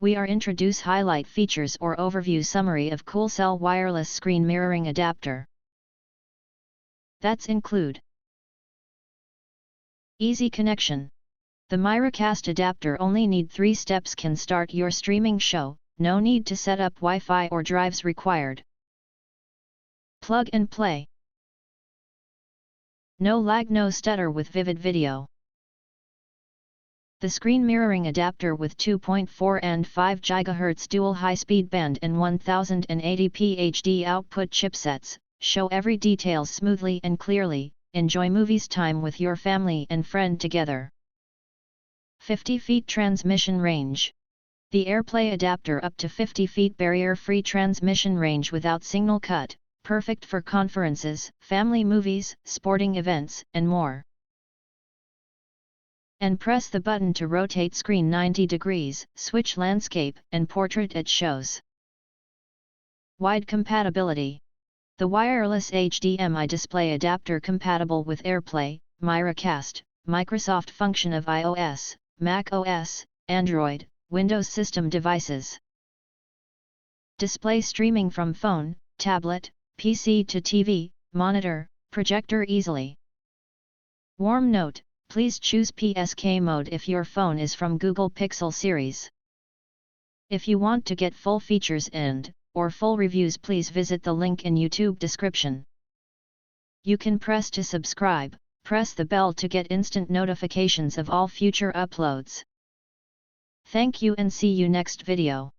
we are introduce highlight features or overview summary of COOLSELL wireless screen mirroring adapter. That's include easy connection. The Miracast adapter only need 3 steps can start your streaming show, no need to set up Wi-Fi or drives required. Plug and play. No lag, no stutter with vivid video. The screen mirroring adapter with 2.4 and 5 GHz dual high-speed band and 1080p HD output chipsets, show every details smoothly and clearly, enjoy movies time with your family and friend together. 50 feet transmission range. The Airplay adapter up to 50 feet barrier-free transmission range without signal cut, perfect for conferences, family movies, sporting events, and more. And press the button to rotate screen 90 degrees, switch landscape and portrait at shows. Wide compatibility. The wireless HDMI display adapter compatible with Airplay, Miracast, Microsoft function of iOS, Mac OS, Android, Windows system devices. Display streaming from phone, tablet, PC to TV, monitor, projector easily. Warm note, please choose PSK mode if your phone is from Google Pixel series. If you want to get full features or full reviews, please visit the link in YouTube description. You can press to subscribe, press the bell to get instant notifications of all future uploads. Thank you and see you next video.